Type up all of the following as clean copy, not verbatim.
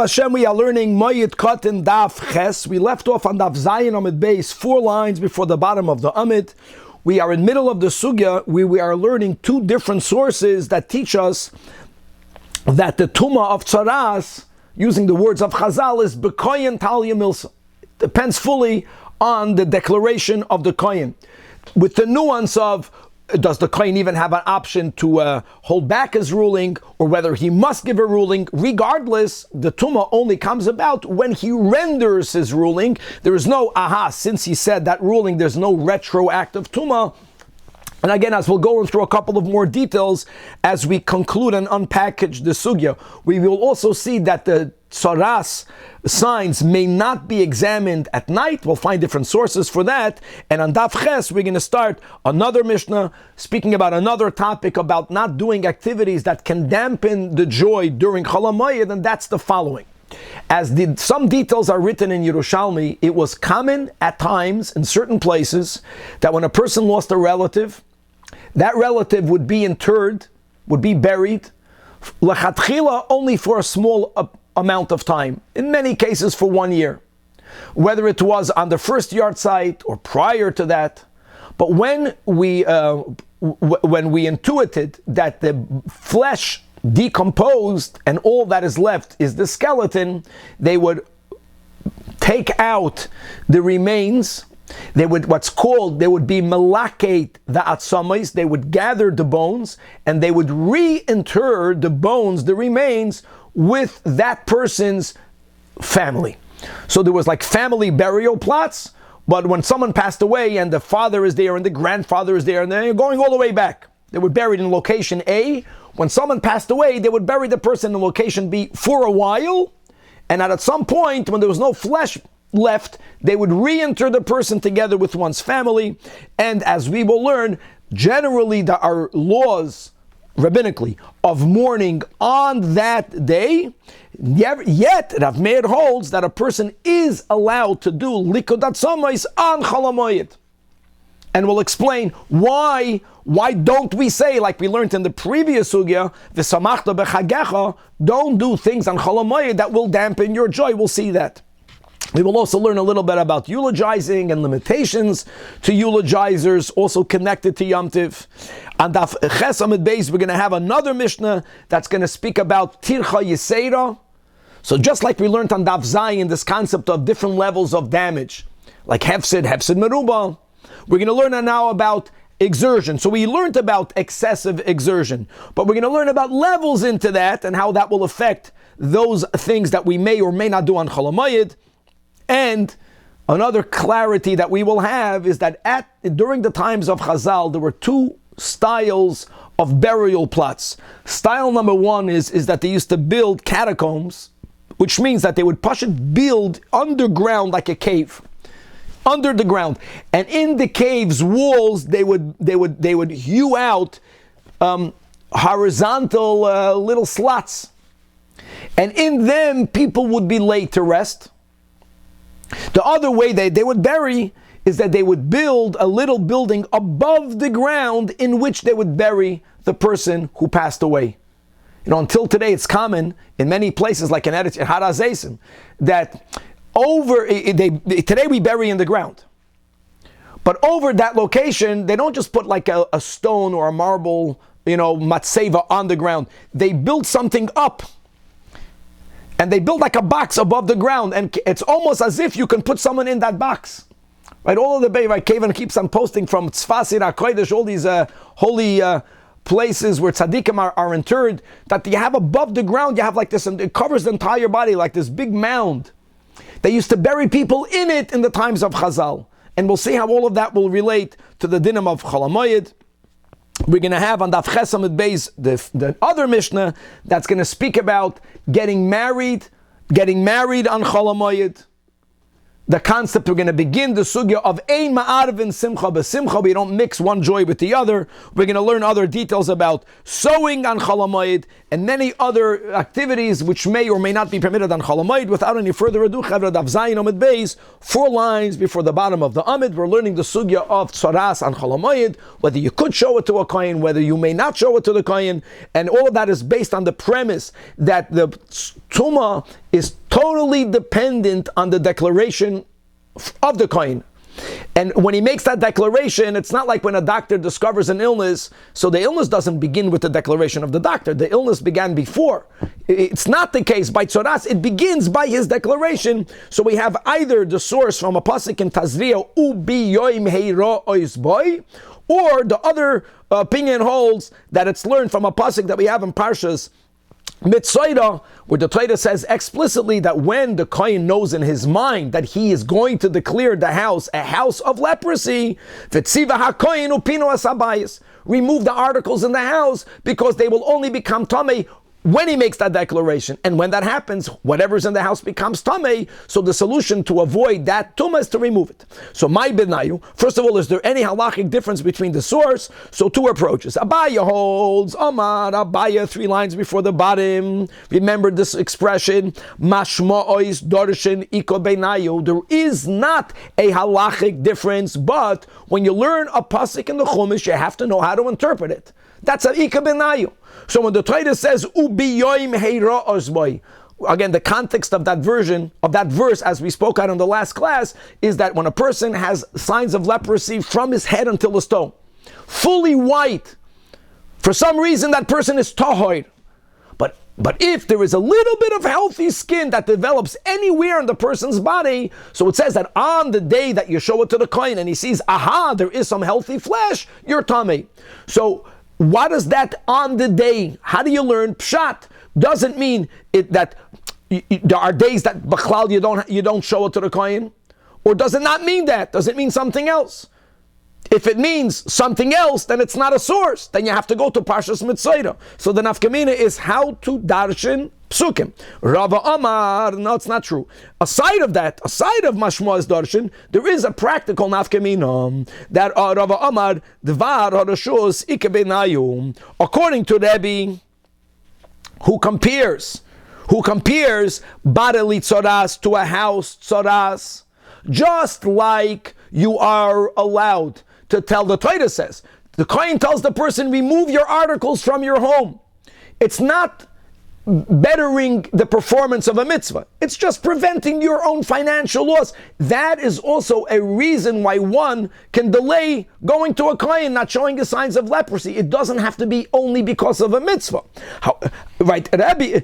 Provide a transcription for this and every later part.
Hashem, we are learning Moed Katan Daf Ches. We left off on Daf Zayin Amid Beis, 4 lines before the bottom of the Amid. We are in middle of the Sugya. We are learning 2 different sources that teach us that the Tumah of Tzaras, using the words of Chazal, is B'koyen Talya Milsa. Depends fully on the declaration of the Kohen, with the nuance of does the Kohen even have an option to hold back his ruling, or whether he must give a ruling. Regardless, the Tumah only comes about when he renders his ruling. There is no, since he said that ruling, there's no retroactive Tumah. And again, as we'll go through a couple of more details as we conclude and unpackage the Sugya, we will also see that the Tzaras signs may not be examined at night. We'll find different sources for that. And on Daf Ches, we're going to start another Mishnah speaking about another topic about not doing activities that can dampen the joy during Chol HaMoed, and that's the following. As some details are written in Yerushalmi, it was common at times in certain places that when a person lost a relative, that relative would be interred, would be buried, lechatchila, only for a small amount of time, in many cases for 1 year, whether it was on the first yard site or prior to that. But when we intuited that the flesh decomposed and all that is left is the skeleton, they would take out the remains. They would be malakate the atzamis. They would gather the bones and they would reinter the bones, the remains, with that person's family. So there was like family burial plots, but when someone passed away and the father is there and the grandfather is there and they're going all the way back, they were buried in location A. When someone passed away, they would bury the person in location B for a while, and at some point when there was no flesh left, they would reinter the person together with one's family. And as we will learn, generally there are laws rabbinically of mourning on that day. Yet Rav Meir holds that a person is allowed to do likud atzamos on Chol HaMoed. And we'll explain why don't we say, like we learned in the previous sugya, v'samachta b'chagecha, don't do things on Chol HaMoed that will dampen your joy. We'll see that. We will also learn a little bit about eulogizing and limitations to eulogizers, also connected to Yom Tiv. On Daf Ches Amid Beis, we're going to have another Mishnah that's going to speak about Tircha Yisera. So just like we learned on Daf Zayin, this concept of different levels of damage, like Hefsid Meruba, we're going to learn now about exertion. So we learned about excessive exertion, but we're going to learn about levels into that and how that will affect those things that we may or may not do on Chol HaMoed. And another clarity that we will have is that during the times of Chazal, there were 2 styles of burial plots. Style number 1 is that they used to build catacombs, which means that they would build underground like a cave, under the ground, and in the cave's walls they would hew out horizontal little slots, and in them people would be laid to rest. The other way they would bury is that they would build a little building above the ground in which they would bury the person who passed away. Until today it's common in many places like in Har HaZeisim that today we bury in the ground. But over that location, they don't just put like a stone or a marble, matseva on the ground. They build something up. And they build like a box above the ground, and it's almost as if you can put someone in that box. Right? All of the Bay, right? Kevin keeps on posting from Tzfasir HaKodesh, all these holy places where tzaddikim are interred, that you have above the ground, you have like this, and it covers the entire body, like this big mound. They used to bury people in it in the times of Chazal. And we'll see how all of that will relate to the dinim of Chol HaMoed. We're going to have on Daf Ches Amid Beis the other Mishnah that's going to speak about getting married on Chol HaMoed. the concept we're going to begin the sugya of ein ma'arvin simcha b'simcha. We don't mix one joy with the other. We're going to learn other details about sewing on Chol HaMoed and many other activities which may or may not be permitted on Chol HaMoed. Without any further ado, Chavra Daf Zayin Amid Beis, 4 lines before the bottom of the Amid, we're learning the sugya of tzaras on Chol HaMoed, whether you could show it to a kohen, whether you may not show it to the kohen, and all of that is based on the premise that the tumah is totally dependent on the declaration of the kohen. And when he makes that declaration, it's not like when a doctor discovers an illness, so the illness doesn't begin with the declaration of the doctor. The illness began before. It's not the case. By tzoras, it begins by his declaration. So we have either the source from a pasuk in Tazria, ubi yoim heira oizboy, or the other opinion holds that it's learned from a pasuk that we have in Parshas Mitzayda, where the Torah says explicitly that when the kohen knows in his mind that he is going to declare the house a house of leprosy, v'tziva hakohen upino asabayis, remove the articles in the house because they will only become tamei when he makes that declaration. And when that happens, whatever's in the house becomes tamei. So the solution to avoid that tumah is to remove it. So my benayu, first of all, is there any halachic difference between the source? So 2 approaches. Abaya holds, Amar, Abaya, 3 lines before the bottom. Remember this expression, Mashma ois dorshin iko benayu. There is not a halachic difference, but when you learn a pasuk in the Chumash, you have to know how to interpret it. That's an ika benayu. So when the Torah says ubi yoim heira ozboy, again, the context of that version, of that verse, as we spoke out in the last class, is that when a person has signs of leprosy from his head until his toe, fully white, for some reason that person is tahoid. But if there is a little bit of healthy skin that develops anywhere in the person's body, so it says that on the day that you show it to the kohen and he sees, aha, there is some healthy flesh, you're tamei. So what is that on the day? How do you learn? Pshat doesn't mean that there are days that b'chlal you don't show it to the kohen, or does it not mean that? Does it mean something else? If it means something else, then it's not a source. Then you have to go to Parshas Mitzayda. So the nafkamina is how to darshan psukim. Rava Amar, no, it's not true. Aside of that, aside of Mashma's darshan, there is a practical nafkamina that Rava Amar dvar harashus ikebenayu. According to Rebbe, who compares bodily tzoras to a house tzoras, just like you are allowed to tell, the Torah says, the kohen tells the person, remove your articles from your home. It's not bettering the performance of a mitzvah. It's just preventing your own financial loss. That is also a reason why one can delay going to a kohen, not showing the signs of leprosy. It doesn't have to be only because of a mitzvah. Right, Rabbi?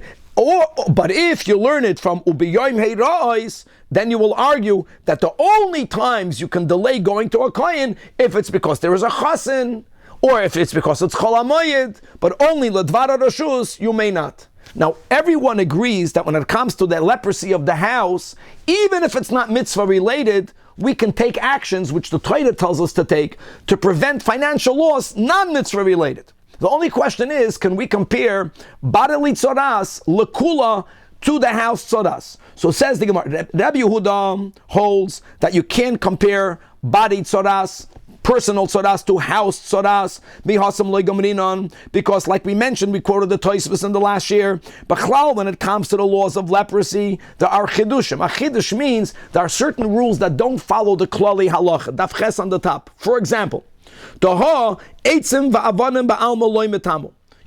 But if you learn it from Ubiyoim Heira'is, then you will argue that the only times you can delay going to a kohen if it's because there is a chasen, or if it's because it's Chol HaMoed, but only Ledvar HaRashus, you may not. Now, everyone agrees that when it comes to the leprosy of the house, even if it's not mitzvah related, we can take actions which the Torah tells us to take to prevent financial loss, non-mitzvah related. The only question is, can we compare bodily tzoras, lekula, to the house tzoras? So says the Gemara, Rabbi Yehuda holds that you can't compare body tzoras, personal tzoras, to house tzoras, bihasam loigamrinon, because like we mentioned, we quoted the Tosfos in the last year, but when it comes to the laws of leprosy, there are chidushim. A chidush means there are certain rules that don't follow the klali halacha, daf ches on the top. For example,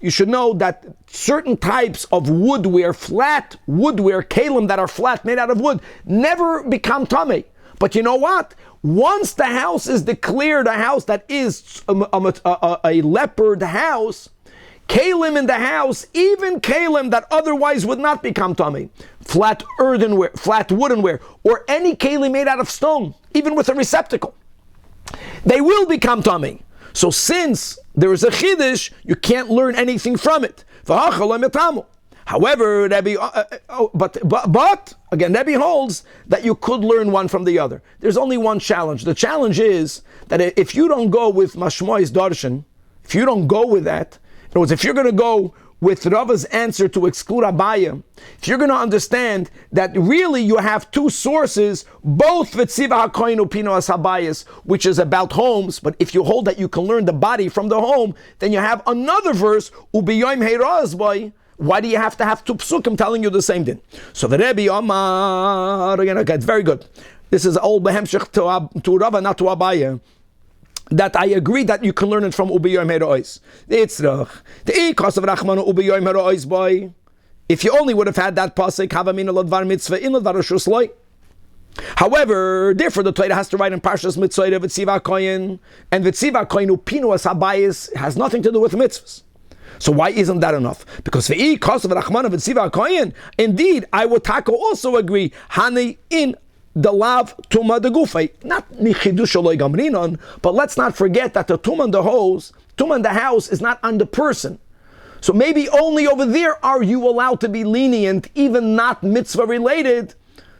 you should know that certain types of woodware, flat woodware, kalim that are flat, made out of wood, never become tamei. But you know what? Once the house is declared a house that is a leopard house, kalim in the house, even kalim that otherwise would not become tamei, flat earthenware, flat woodenware, or any kalim made out of stone, even with a receptacle, they will become tamei. So since there is a chiddush, you can't learn anything from it. However, Rebbe, but again, Rebbe holds that you could learn one from the other. There's only one challenge. The challenge is that if you don't go with Mashmois Darshan, if you don't go with that, in other words, if you're going to go with Rava's answer to exclude Abaya, if you're going to understand that really you have two sources, both V'tziva HaKoyin Upino As Habayis, which is about homes, but if you hold that you can learn the body from the home, then you have another verse, Ubiyoim Heiraz Boy. Why do you have to have two psukim telling you the same thing? So the Rebbe Omar, again, okay, it's very good. This is old behemshich to Rava, not to Abaya. That I agree that you can learn it from Ubiyoim Herois. The ikos of Rachmanu Ubiyoim Herois boy. If you only would have had that pasuk, Havamina Lodvar Mitzvah in Lodvar Shusloi. However, therefore the Torah has to write in Parshas Mitzvah V'tziva Koyin, and V'tziva Koyin Upinu As Habayis has nothing to do with mitzvahs. So why isn't that enough? Because the ikos of Rachmanu V'tziva Koyin, indeed, I would also agree, Hani in the lav tuma de gufay, not nichidush oloi gamrinon, but let's not forget that the tuma in the house is not on the person. So maybe only over there are you allowed to be lenient, even not mitzvah related,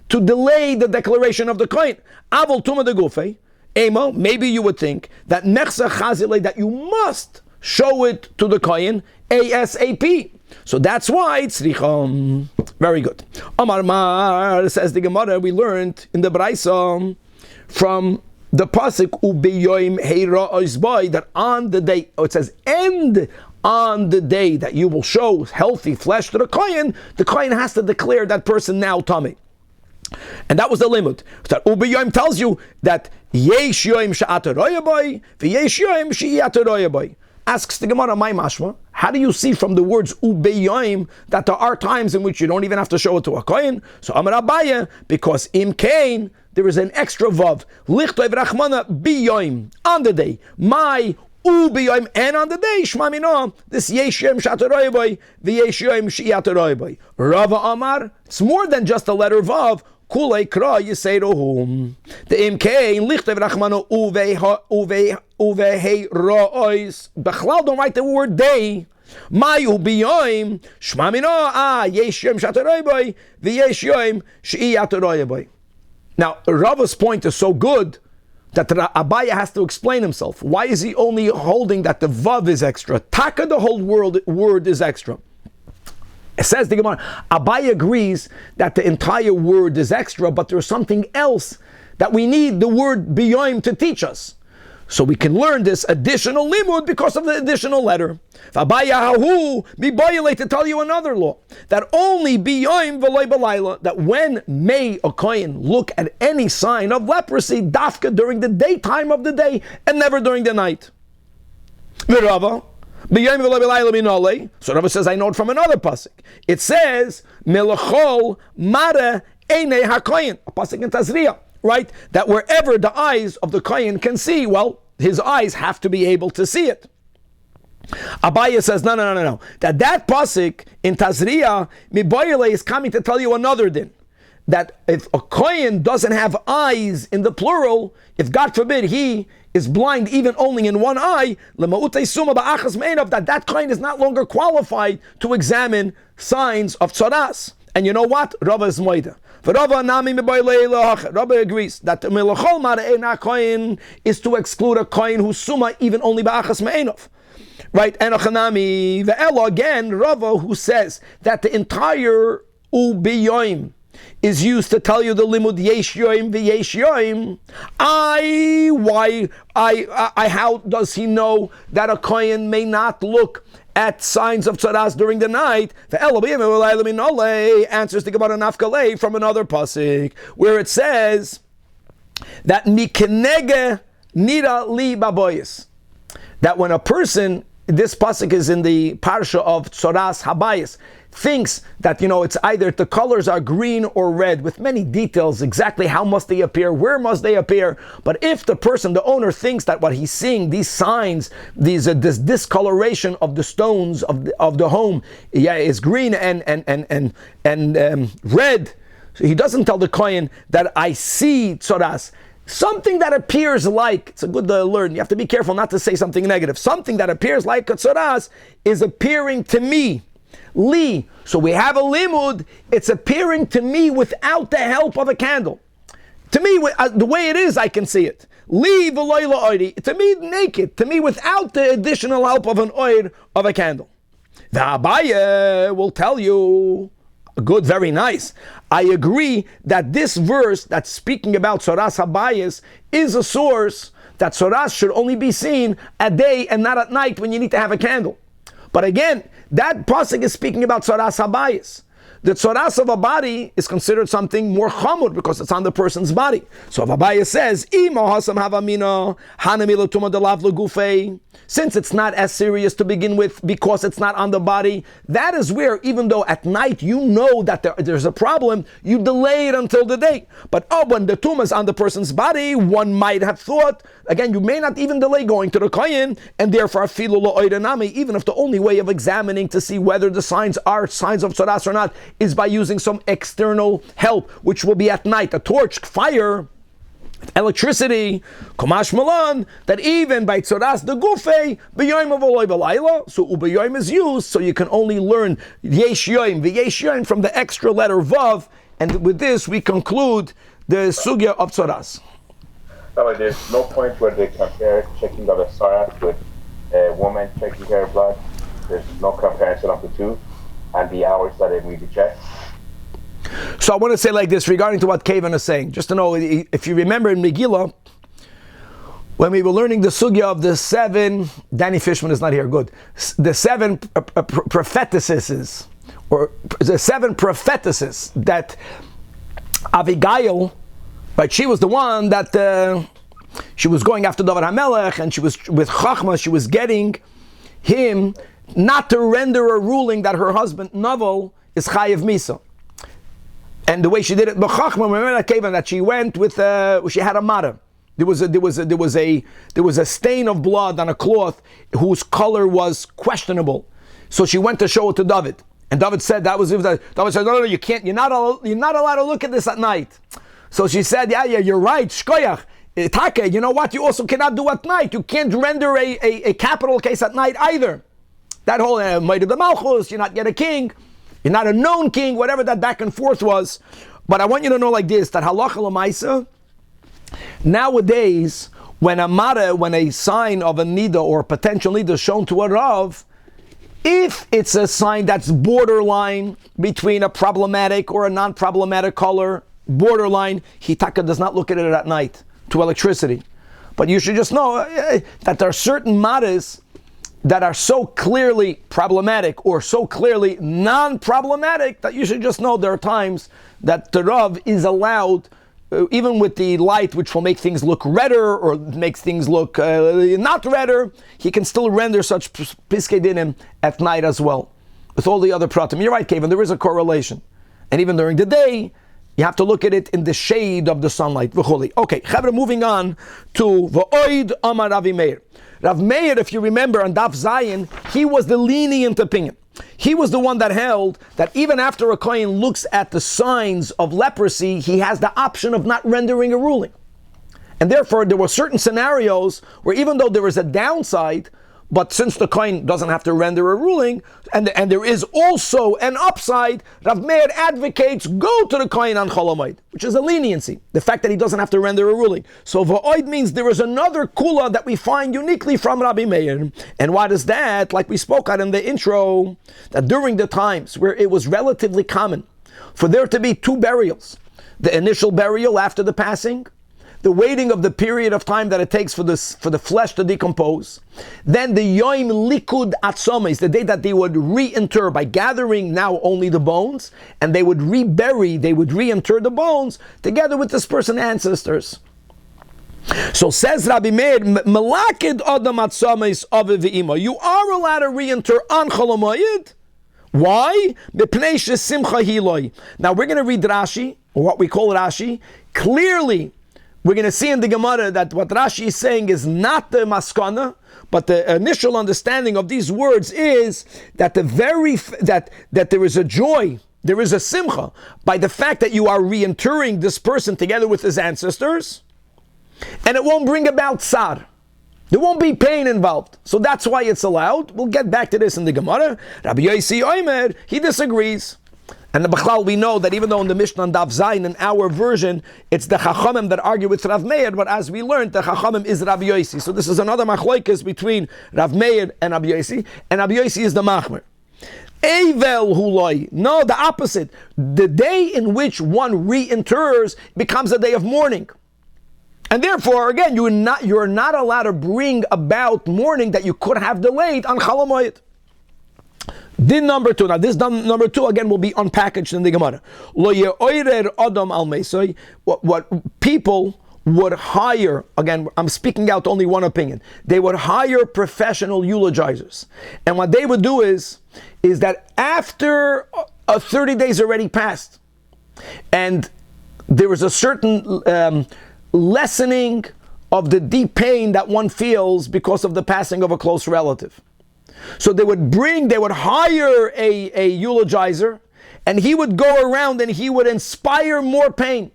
to delay the declaration of the kohen. Avol tuma de gufay, emo, maybe you would think that mechsa chazile, that you must show it to the kohen ASAP. So that's why it's tzricha. Very good. Omar Mar, says the Gemara, we learned in the Braisa from the pasuk Ubiyoim Heira Oizboy that on the day, it says, and on the day that you will show healthy flesh to the kohen has to declare that person now tummy. And that was the limit. That Ubiyoim tells you that Yesh Yoim Sha'at Royaboy, V'yesh Yoim She'iyat Royaboy. Asks the Gemara, my mashma, how do you see from the words ubeyoim that there are times in which you don't even have to show it to a kohen? So Amar Abaya, because im kain, there is an extra vav. Lichtoi v'rachmana biyoim, on the day. My ubeyoim, and on the day, shma mino, this yeshem shataroyboy, v'yeshem shiataroyboy. Rava Amar, it's more than just a letter vav. Kulei kra yiseirohum. The imkein lichtei v'rachmana uvehei ra'ois. Bechlal don't write the word day. Mayu biyoim shma mino yesh yom shataroy boy v'yesh yom she'iyataroy boy. Now Rava's point is so good that Abaya has to explain himself. Why is he only holding that the vav is extra? Taka, the whole word is extra. It says the Gemara, Abai agrees that the entire word is extra, but there's something else that we need the word biyoim to teach us. So we can learn this additional limud because of the additional letter. Abayahu biboyele, to tell you another law, that only biyoim v'loy b'layla, that when may a kohen look at any sign of leprosy, dafka during the daytime of the day and never during the night. V'rava. So Rabbi says, I know it from another pasuk. It says, Melachol mara einei hakoyin, a pasuk in Tazria, right? That wherever the eyes of the kohen can see, well, his eyes have to be able to see it. Abaya says, no. That pasuk in Tazria, Miboyele, is coming to tell you another din. That if a kohen doesn't have eyes in the plural, if God forbid he is blind even only in one eye, that kohen is not longer qualified to examine signs of tzaras. And you know what? Rava is moida. Rava agrees that the melachol mara kohen is to exclude a kohen who's suma even only ba'achas me'enov. Right? And ve'elo again, Rava, who says that the entire ubiyoim is used to tell you the limud yesh yoim v'yesh yoim. How does he know that a kohen may not look at signs of tzaras during the night? Answers the Gemara Nafkalei from another pasuk where it says that mikenege nira li baboyis, that when a person, this pasuk is in the parsha of tzaras habayis, thinks that, it's either the colors are green or red, with many details, exactly how must they appear, where must they appear. But if the person, the owner, thinks that what he's seeing, these signs, this discoloration of the stones of the home, is green and red, so he doesn't tell the kohen that I see tzoras. Something that appears like, it's a good learn, you have to be careful not to say something negative. Something that appears like a tzoras is appearing to me. Li. So we have a limud, it's appearing to me without the help of a candle. To me, the way it is, I can see it. Li v'loy la'oiri. To me, naked. To me, without the additional help of an oir, of a candle. The Abaye will tell you, good, very nice. I agree that this verse that's speaking about Soras Habayis is a source that Soras should only be seen at day and not at night when you need to have a candle. But again, that pasuk is speaking about Soras Habayis. The tzoras of a body is considered something more chamur because it's on the person's body. So Abaye says, since it's not as serious to begin with because it's not on the body, that is where, even though at night you know that there's a problem, you delay it until the day. But when the tumor is on the person's body, one might have thought, again, you may not even delay going to the kohen, and therefore even if the only way of examining to see whether the signs are signs of tzoras or not is by using some external help, which will be at night, a torch, fire, electricity, Kumash Malan, that even by Tzoras the Gufei, B'yoim Avoloi B'layla, so U'b'yoim is used, so you can only learn Yesh Yoim, V'yesh Yoim from the extra letter Vav, and with this we conclude the Sugya of Tzoras. So there's no point where they compare checking of a Sarat with a woman checking her blood. There's no comparison of the two, and the hours that it need to check. So I want to say like this regarding to what Kavan is saying. Just to know, if you remember in Megillah, when we were learning the sugya of the seven, Danny Fishman is not here, good. The seven prophetesses, or the seven prophetesses that Abigail, right, she was the one that she was going after David HaMelech, and she was with Chachma, she was getting him not to render a ruling that her husband Naval is Chayev Misa. And the way she did it, B'Chachma, remember that Kavan, that she went with, she had a mara. There was a stain of blood on a cloth whose color was questionable. So she went to show it to David, and David said David said, no, you can't. You're not allowed to look at this at night. So she said, yeah, you're right. Shkoyach. Take, you know what? You also cannot do at night. You can't render a capital case at night either. That whole Moed the Malchus, you're not yet a king. You're not a known king, whatever that back and forth was. But I want you to know like this, that halacha l'maisa, nowadays, when a sign of a nida or a potential nida is shown to a rav, if it's a sign that's borderline between a problematic or a non-problematic color, borderline, hitaka does not look at it at night to electricity. But you should just know that there are certain matters that are so clearly problematic or so clearly non-problematic that you should just know there are times that the Rav is allowed, even with the light which will make things look redder or makes things look not redder, he can still render such piskei dinim at night as well. With all the other pratim. You're right, Kevin, there is a correlation. And even during the day, you have to look at it in the shade of the sunlight. Okay, Chavra, moving on to V'oid Amar Rav Meir. Rav Meir, if you remember, on Daf Zayin, he was the lenient opinion. He was the one that held that even after a kohen looks at the signs of leprosy, he has the option of not rendering a ruling. And therefore, there were certain scenarios where even though there is a downside, but since the kohen doesn't have to render a ruling, and there is also an upside, Rav Meir advocates go to the kohen on Chol Hamoed, which is a leniency, the fact that he doesn't have to render a ruling. So V'oid means there is another kula that we find uniquely from Rabbi Meir. And what is that? Like we spoke out in the intro, that during the times where it was relatively common for there to be two burials, the initial burial after the passing, the waiting of the period of time that it takes for the flesh to decompose. Then the Yoim Likud Atzomes, the day that they would reinter by gathering now only the bones, and they would rebury, they would reinter the bones together with this person's ancestors. So says Rabbi Meir, Melakid Adam Atzomes Ave V'imo. You are allowed to reinter on Chol Hamoed. Why? Now we're going to read Rashi, or what we call Rashi. Clearly, we're going to see in the Gemara that what Rashi is saying is not the maskana, but the initial understanding of these words is that that there is a joy, there is a simcha by the fact that you are reinterring this person together with his ancestors, and it won't bring about tsar. There won't be pain involved. So that's why it's allowed. We'll get back to this in the Gemara. Rabbi Yossi Omer, he disagrees. And the Bechlal, we know that even though in the Mishnah and Daf Zayin, in our version, it's the Chachamim that argue with Rav Meir, but as we learned, the Chachamim is Rabbi Yossi. So this is another machlokes between Rav Meir and Rabbi Yossi is the Machmer. Evel huloi. No, the opposite. The day in which one re-inters becomes a day of mourning. And therefore, again, you're not allowed to bring about mourning that you could have delayed on Chol Hamoed. Din number 2. Now, this number 2 again will be unpackaged in the Gemara. Lo ye'oirer adam al meisoi. What people would hire, again, I'm speaking out only one opinion. They would hire professional eulogizers, and what they would do is that after 30 days already passed, and there was a certain lessening of the deep pain that one feels because of the passing of a close relative. So they would hire a eulogizer, and he would go around and he would inspire more pain.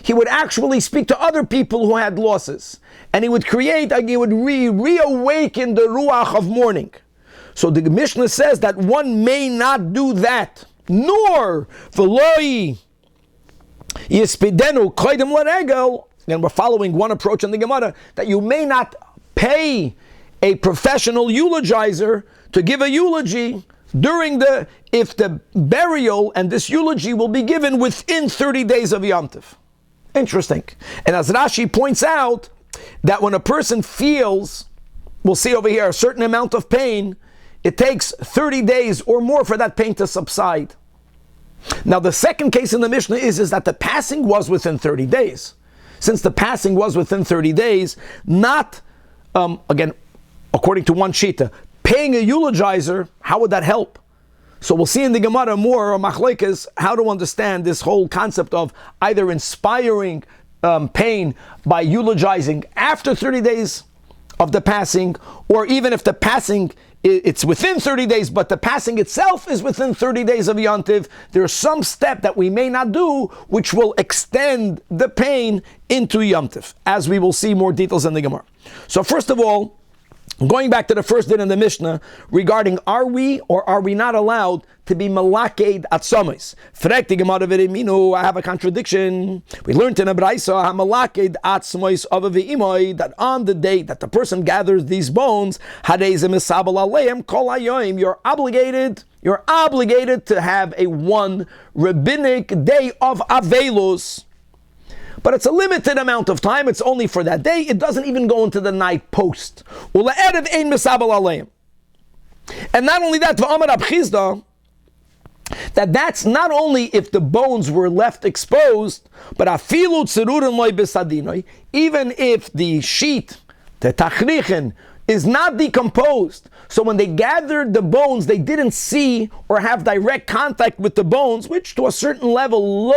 He would actually speak to other people who had losses, and he would reawaken the ruach of mourning. So the Mishnah says that one may not do that, nor v'loi yispidenu koydem l'regel. And we're following one approach in the Gemara, that you may not pay a professional eulogizer to give a eulogy if the burial and this eulogy will be given within 30 days of Yom Tov. Interesting. And as Rashi points out, that when a person feels, we'll see over here, a certain amount of pain, it takes 30 days or more for that pain to subside. Now the second case in the Mishnah is that the passing was within 30 days. Since the passing was within 30 days, not, again, according to one shita, paying a eulogizer, how would that help? So we'll see in the Gemara more, or machlekes, how to understand this whole concept of either inspiring pain by eulogizing after 30 days of the passing, or even if the passing, it's within 30 days, but the passing itself is within 30 days of Yom Tov. There's some step that we may not do, which will extend the pain into Yom Tov, as we will see more details in the Gemara. So first of all, going back to the first din in the Mishnah regarding are we or are we not allowed to be malaked atzomis. Frek the Gemara v'riminu, I have a contradiction. We learned in a Braisa malaked atzomis of a v'imoy, that on the day that the person gathers these bones, hadezim esabel aleim kol hayoim, you're obligated to have a one rabbinic day of avelus. But it's a limited amount of time. It's only for that day. It doesn't even go into the night post. And not only that, that's not only if the bones were left exposed, but even if the sheet, the tachrichen, is not decomposed. So when they gathered the bones, they didn't see or have direct contact with the bones, which to a certain level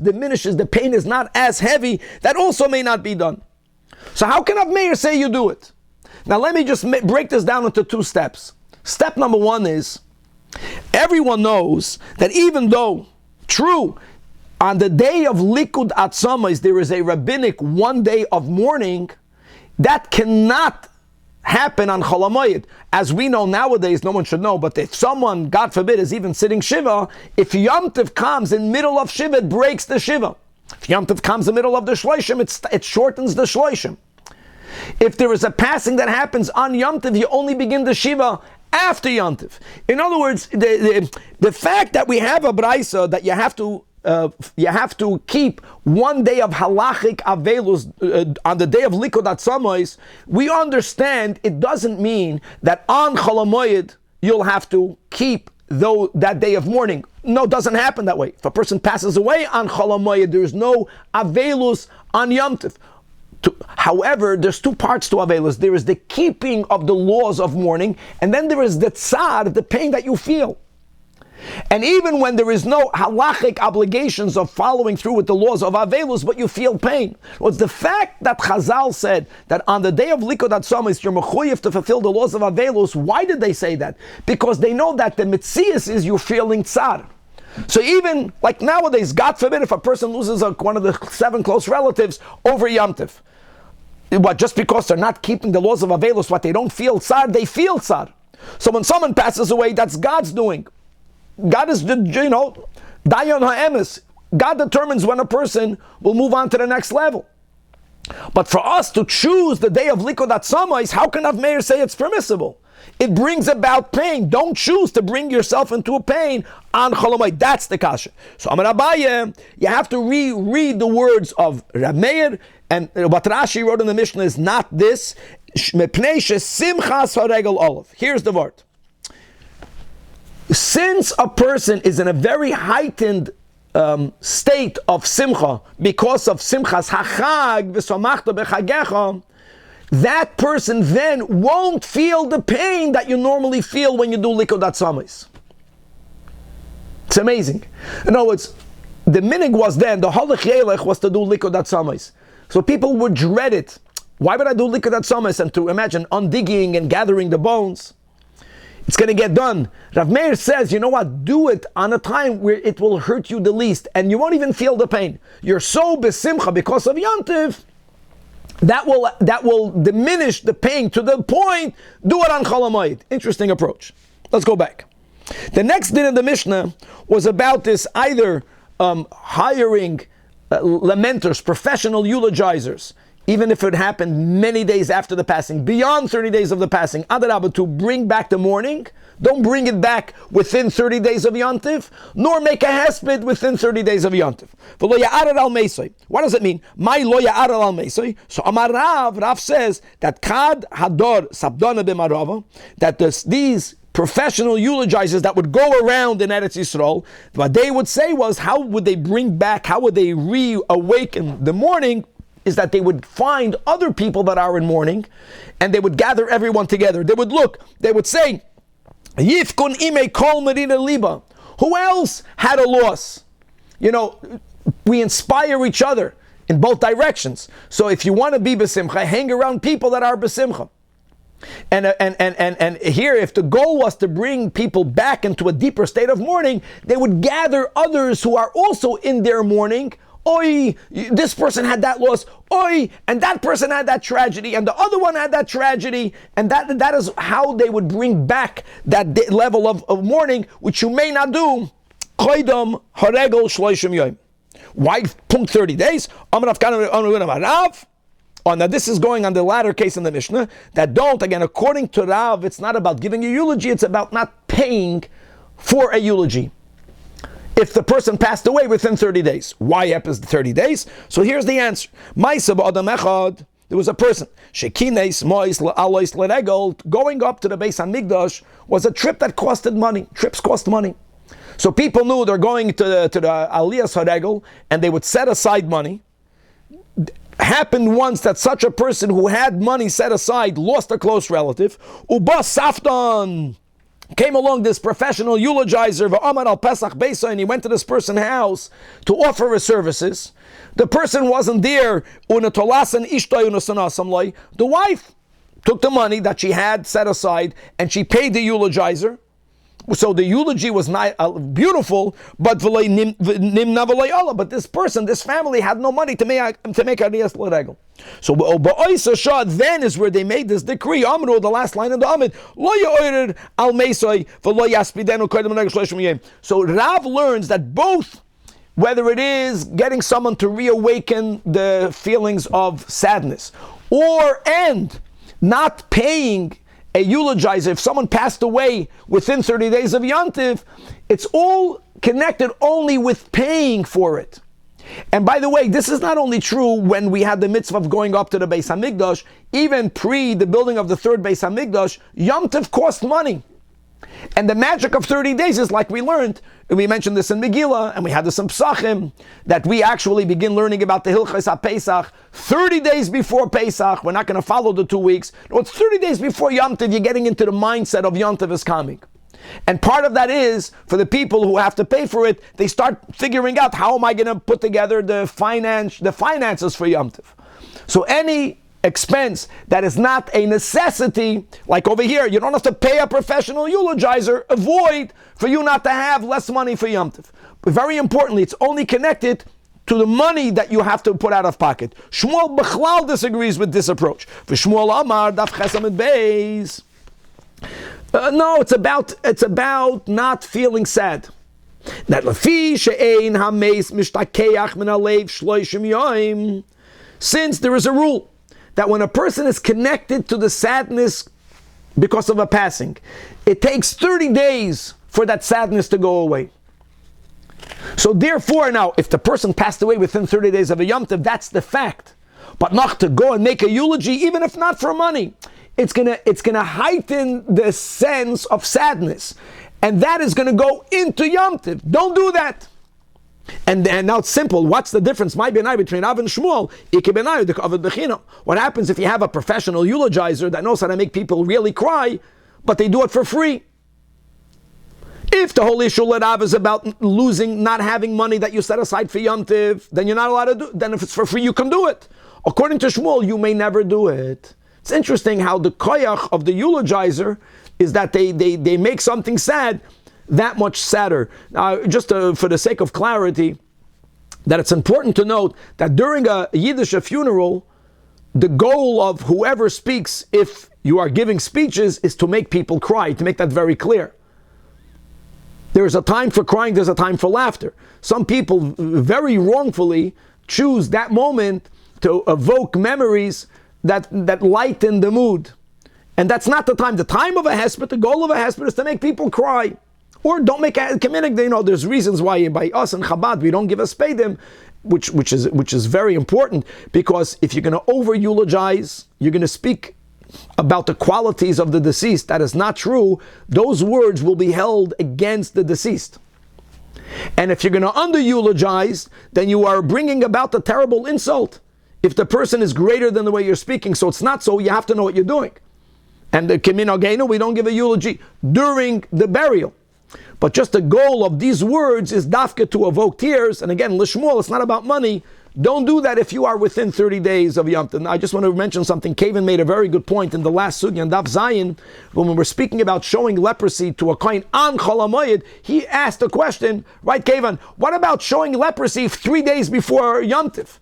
diminishes, the pain is not as heavy. That also may not be done. So how can Rav Meir say you do it? Now let me just break this down into 2 steps. Step number 1 is, everyone knows that even though, true, on the day of Likud Atzamas, there is a rabbinic 1 day of mourning, that cannot happen on Chol Hamoed. As we know nowadays, no one should know, but if someone, God forbid, is even sitting Shiva, if Yom Tov comes in middle of Shiva, it breaks the Shiva. If Yom Tov comes in the middle of the Shloshim, it shortens the Shloshim. If there is a passing that happens on Yom Tov, you only begin the Shiva after Yom Tov. In other words, the fact that we have a Braisa that you have to keep 1 day of halachic avelus on the day of Likud Atzamas, we understand it doesn't mean that on Chol Hamoed you'll have to keep that day of mourning. No, it doesn't happen that way. If a person passes away on Chol Hamoed, there is no avelus on Yom Tov. However, there's 2 parts to avelus. There is the keeping of the laws of mourning, and then there is the tsar, the pain that you feel. And even when there is no halachic obligations of following through with the laws of avelus, but you feel pain. What's the fact that Chazal said that on the day of Likud Atzamas you're mechuyev to fulfill the laws of avelus? Why did they say that? Because they know that the mitzias is you're feeling tsar. So even like nowadays, God forbid, if a person loses one of the 7 close relatives over Yom Tov, just because they're not keeping the laws of avelus, what they don't feel tsar, they feel tsar. So when someone passes away, that's God's doing. God is, Dayan Ha'emes. God determines when a person will move on to the next level. But for us to choose the day of Likud Atzamas, how can Rav Meir say it's permissible? It brings about pain. Don't choose to bring yourself into a pain on Chol Hamoed. That's the kasha. So Amar Abaye, you have to reread the words of Rav Meir, and what Rashi wrote in the Mishnah is not this. Here's the word. Since a person is in a very heightened state of simcha, because of simchas hachag v'samachta b'chagecha, that person then won't feel the pain that you normally feel when you do likod atzamis. It's amazing. In other words, the minig was then, the halach yelech was to do likod atzamis. So people would dread it. Why would I do likod atzamis? And to imagine undigging and gathering the bones. It's going to get done. Rav Meir says, you know what, do it on a time where it will hurt you the least, and you won't even feel the pain. You're so besimcha because of Yantiv, that will diminish the pain to the point, do it on Chol Hamoed. Interesting approach. Let's go back. The next din of the Mishnah was about this either hiring lamenters, professional eulogizers, even if it happened many days after the passing, beyond 30 days of the passing, Adarabah, to bring back the mourning. Don't bring it back within 30 days of Yontif, nor make a hesped within 30 days of Yontif. What does it mean? My lo ya'aral al meisoi. So Amar Rav says that Kad Hador Sabdona b'Marava, that these professional eulogizers that would go around in Eretz Yisrael, what they would say was, how would they bring back, how would they reawaken the mourning, is that they would find other people that are in mourning, and they would gather everyone together. They would look, they would say, Yifkun ime kol medina liba. Who else had a loss? You know, we inspire each other in both directions. So if you want to be besimcha, hang around people that are besimcha. And here, if the goal was to bring people back into a deeper state of mourning, they would gather others who are also in their mourning. Oi, this person had that loss. Oi, and that person had that tragedy, and the other one had that tragedy, and that is how they would bring back that level of mourning, which you may not do. Koidam haregel shloishim yom. Why punkt 30 days? Oh, now this is going on the latter case in the Mishnah, that don't, again, according to Rav, it's not about giving a eulogy, it's about not paying for a eulogy if the person passed away within 30 days. Why happens the 30 days? So here's the answer. There was a person, going up to the Beis HaMikdash was a trip that costed money. Trips cost money. So people knew they're going to the Aliyas Haregel, and they would set aside money. Happened once that such a person who had money set aside lost a close relative. Uba Safton. Came along this professional eulogizer, V'amar al Pesach Beisa, and he went to this person's house to offer his services. The person wasn't there. The wife took the money that she had set aside and she paid the eulogizer. So the eulogy was not beautiful, but this person, this family had no money to make Aliyas L'Regel. So then is where they made this decree. Amru, the last line of the Amid, so Rav learns that both, whether it is getting someone to reawaken the feelings of sadness, and not paying a eulogizer, if someone passed away within 30 days of Yantiv, it's all connected only with paying for it. And by the way, this is not only true when we had the mitzvah of going up to the Beis HaMikdash, even pre the building of the third Beis HaMikdash, Yantiv cost money. And the magic of 30 days is, like we learned, and we mentioned this in Megillah, and we had this in Psachim, that we actually begin learning about the Hilchos HaPesach 30 days before Pesach. We're not going to follow the 2 weeks. No, it's 30 days before Yom Tov. You're getting into the mindset of Yom Tov is coming. And part of that is, for the people who have to pay for it, they start figuring out, how am I going to put together the finances for Yom Tov? So any expense that is not a necessity, like over here, you don't have to pay a professional eulogizer, avoid for you not to have less money for Yom Tov. But very importantly, it's only connected to the money that you have to put out of pocket. Shmuel Bechlal disagrees with this approach. For Shmuel Amar, Daf Chesam and Beis. No, it's about not feeling sad. That lafi she'ein hameis mishtakeach min alev shloishim yoim. Since there is a rule that when a person is connected to the sadness because of a passing, it takes 30 days for that sadness to go away. So therefore now, if the person passed away within 30 days of a Yom Tov, that's the fact. But not to go and make a eulogy, even if not for money, it's gonna heighten the sense of sadness. And that is gonna go into Yom Tov. Don't do that. And now it's simple. What's the difference? My benai between Av and Shmuel. What happens if you have a professional eulogizer that knows how to make people really cry, but they do it for free? If the whole issue at Av is about losing, not having money that you set aside for Yom Tov, then you're not allowed to do it. Then if it's for free, you can do it. According to Shmuel, you may never do it. It's interesting how the koyach of the eulogizer is that they make something sad that much sadder. Now, just for the sake of clarity, that it's important to note that during a Yiddish funeral, the goal of whoever speaks, if you are giving speeches, is to make people cry, to make that very clear. There is a time for crying, there's a time for laughter. Some people very wrongfully choose that moment to evoke memories that lighten the mood. And that's not the time. The time of a hesped, the goal of a hesped is to make people cry. Or don't make a communic. There's reasons why by us in Chabad we don't give a spadim, which is very important, because if you're going to over eulogize, you're going to speak about the qualities of the deceased. That is not true. Those words will be held against the deceased. And if you're going to under eulogize, then you are bringing about the terrible insult. If the person is greater than the way you're speaking, so it's not so. You have to know what you're doing. And the Kimin Ogenu, we don't give a eulogy during the burial. But just the goal of these words is dafka to evoke tears. And again, Lishmuel, it's not about money. Don't do that if you are within 30 days of Yom Tov. I just want to mention something. Kevin made a very good point in the last sugya in Daf Zayin, when we were speaking about showing leprosy to a kohen on Chol HaMoed. He asked a question, right, Kevin? What about showing leprosy 3 days before Yom Tov?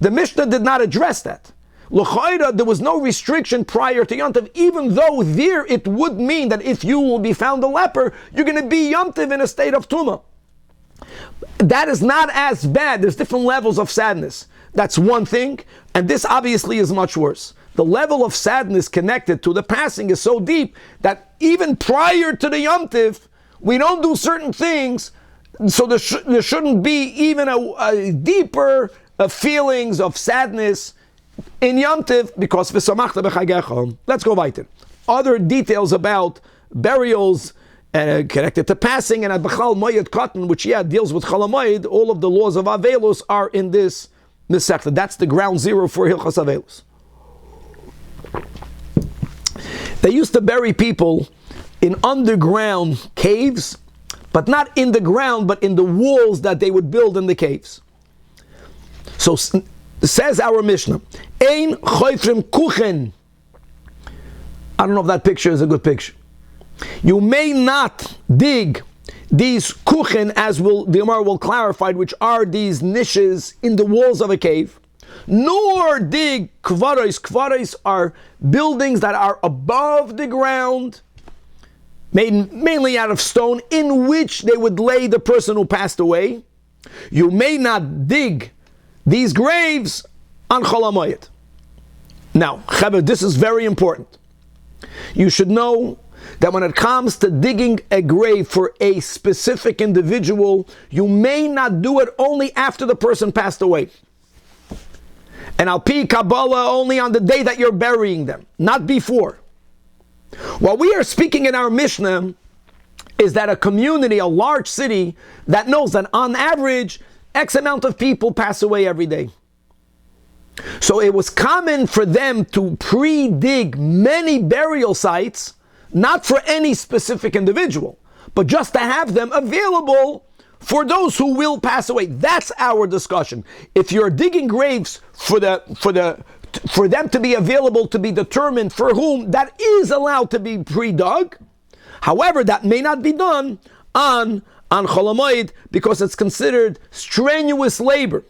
The Mishnah did not address that. L'chayra, there was no restriction prior to Yom Tov, even though there it would mean that if you will be found a leper, you're going to be Yom Tov in a state of tumah. That is not as bad. There's different levels of sadness. That's one thing, and this obviously is much worse. The level of sadness connected to the passing is so deep that even prior to the Yom Tov, we don't do certain things, so there shouldn't be even a deeper feelings of sadness in Yom Tov, because v'samachta b'chagecha. Let's go weiter. Other details about burials connected to passing, and at B'chal Moed Katan, which deals with Chol HaMoed, all of the laws of Avelus are in this sector. That's the ground zero for Hilchas Avelus. They used to bury people in underground caves, but not in the ground, but in the walls that they would build in the caves. So says our Mishnah, Ein choifrim kuchen. I don't know if that picture is a good picture. You may not dig these kuchen, as the Gemara will clarify, which are these niches in the walls of a cave, nor dig kvaros. Kvaros are buildings that are above the ground, made mainly out of stone, in which they would lay the person who passed away. You may not dig these graves on Chol HaMoed. Now, Chaver, this is very important. You should know that when it comes to digging a grave for a specific individual, you may not do it only after the person passed away. And Al Pi Kabbalah, only on the day that you're burying them, not before. What we are speaking in our Mishnah is that a community, a large city, that knows that on average, X amount of people pass away every day. So it was common for them to pre-dig many burial sites, not for any specific individual, but just to have them available for those who will pass away. That's our discussion. If you're digging graves for them to be available, to be determined for whom, that is allowed to be pre-dug. However, that may not be done on Chol HaMoed, because it's considered strenuous labor.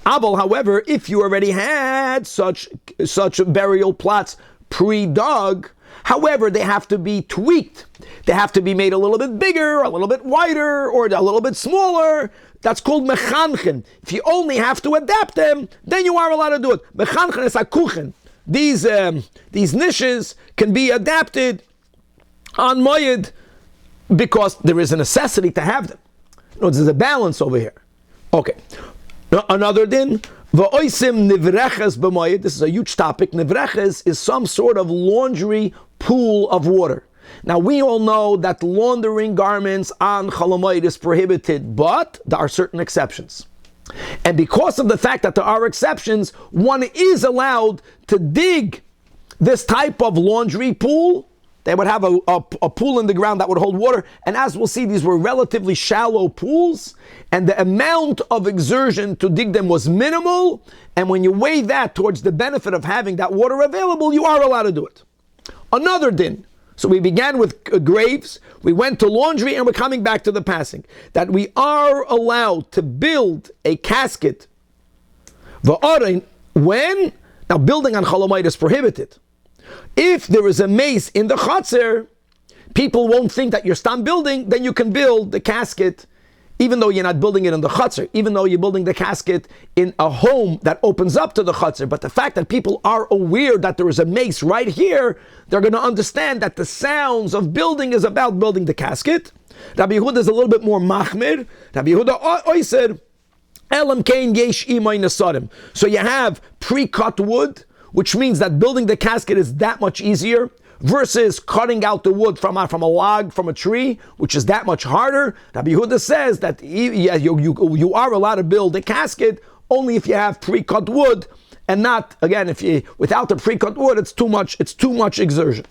Abel, however, if you already had such burial plots pre-dug, however, they have to be tweaked. They have to be made a little bit bigger, a little bit wider, or a little bit smaller. That's called mechanchen. If you only have to adapt them, then you are allowed to do it. Mechanchen is a kuchen. These niches can be adapted on Moed because there is a necessity to have them. No, there's a balance over here. Okay. Another din, v'oisim nivreches b'Moed. This is a huge topic. Nivreches is some sort of laundry pool of water. Now we all know that laundering garments on Chol Hamoed is prohibited, but there are certain exceptions. And because of the fact that there are exceptions, one is allowed to dig this type of laundry pool. They would have a pool in the ground that would hold water. And as we'll see, these were relatively shallow pools. And the amount of exertion to dig them was minimal. And when you weigh that towards the benefit of having that water available, you are allowed to do it. Another din. So we began with graves, we went to laundry, and we're coming back to the passing. That we are allowed to build a casket. When? Now building on Chol Hamoed is prohibited. If there is a mace in the Chatzar, people won't think that you're stam building, then you can build the casket, even though you're not building it in the Chatzar, even though you're building the casket in a home that opens up to the Chatzar. But the fact that people are aware that there is a mace right here, they're going to understand that the sounds of building is about building the casket. Rabbi Yehuda is a little bit more machmir. Rabbi Yehuda said, Elam kein yesh imay nesarim. So you have pre-cut wood, which means that building the casket is that much easier versus cutting out the wood from a log, from a tree, which is that much harder. Rabbi Yehuda says that you are allowed to build a casket only if you have pre-cut wood, and not, again, if you without the pre-cut wood, it's too much exertion.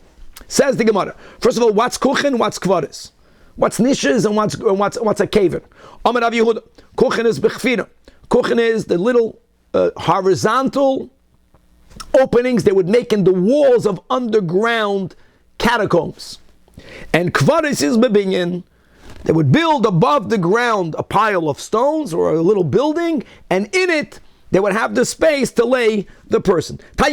Says the Gemara. First of all, what's kuchen, what's kvaris? What's nishes and what's a kaven? Amar Rabbi Yehuda. Kuchen is bechfira. Kuchen is the little horizontal openings they would make in the walls of underground catacombs. And kvaris is bebinyan. They would build above the ground a pile of stones or a little building, and in it they would have the space to lay the person. So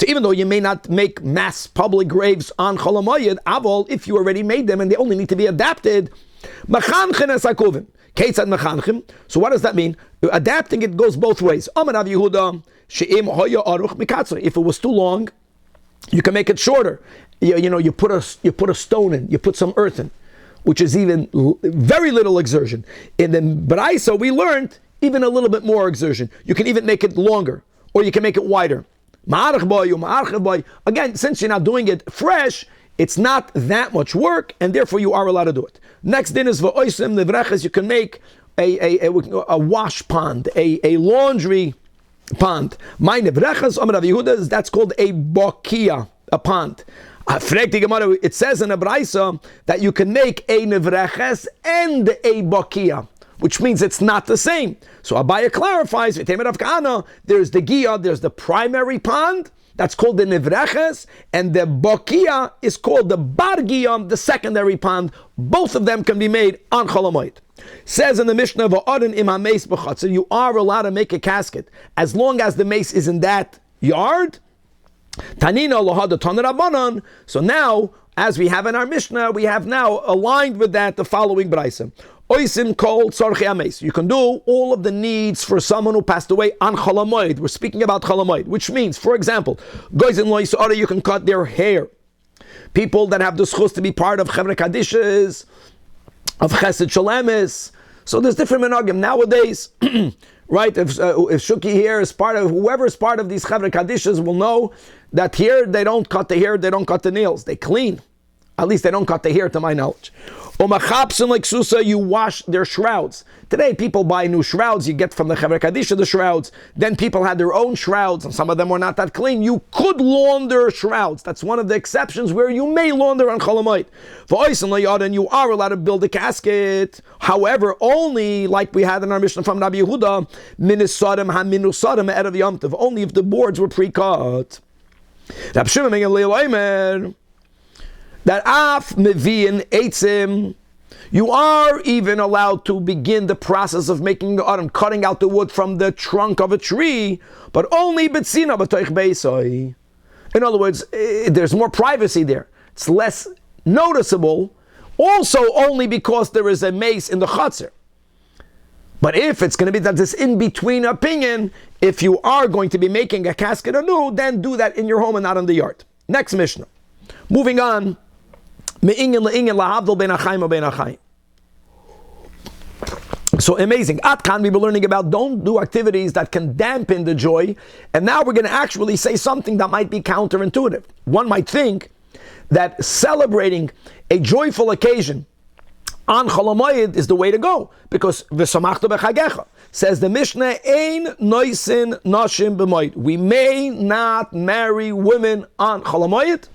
even though you may not make mass public graves on Chol Hamoed, avol, if you already made them and they only need to be adapted, so what does that mean? Adapting it goes both ways. If it was too long, you can make it shorter. You put a stone in, you put some earth in, which is even very little exertion. In the Baraisa, we learned even a little bit more exertion. You can even make it longer, or you can make it wider. Again, since you're not doing it fresh, it's not that much work, and therefore you are allowed to do it. Next din is v'oisem nevreches. You can make a wash pond, a laundry pond. My nevreches, Amar Rav Yehuda, that's called a bokia, a pond. It says in a Braisa that you can make a nevreches and a bokia, which means it's not the same. So Abaya clarifies, there's the gia, there's the primary pond, that's called the Nivreches, and the Bokia is called the Bar Giyam, the secondary pond. Both of them can be made on Chol Hamoed. Says in the Mishnah, you are allowed to make a casket as long as the mace is in that yard. Tanina lohada tanarabanan. So now, as we have in our Mishnah, we have now aligned with that the following Braisa. Oisim called Sarchi Ames. You can do all of the needs for someone who passed away on Chol Hamoed. We're speaking about Chol Hamoed, which means, for example, Goyz in Loisara, you can cut their hair. People that have the schus to be part of Chevre Kadishes, of Chesed Shalemis. So there's different menagim nowadays, right? If Shuki here is part of, whoever is part of these Chevre Kadishes will know that here they don't cut the hair, they don't cut the nails, they clean. At least they don't cut the hair, to my knowledge. Umachapsim like Susa, you wash their shrouds. Today, people buy new shrouds. You get from the Chevre Kadisha the shrouds. Then people had their own shrouds, and some of them were not that clean. You could launder shrouds. That's one of the exceptions where you may launder on Chol Hamoed. For Oisin Layadan, you are allowed to build a casket. However, only like we had in our Mishnah from Rabbi Yehuda, Minisadim HaMinusadim Erev Yom Tov, only if the boards were pre-cut. Rab Shimon ben Gamliel that af meviin eitzim, you are even allowed to begin the process of making cutting out the wood from the trunk of a tree, but only betzina b'toich beisai. In other words, there's more privacy there. It's less noticeable. Also, only because there is a mace in the chutzner. But if it's going to be that this in-between opinion, if you are going to be making a casket anew, then do that in your home and not in the yard. Next Mishnah. Moving on. So amazing. Atkan, we were learning about don't do activities that can dampen the joy. And now we're going to actually say something that might be counterintuitive. One might think that celebrating a joyful occasion on Chol HaMoed is the way to go, because v'samachta b'chagecha says the Mishnah, ein noisin nashim b'moed. We may not marry women on Chol HaMoed.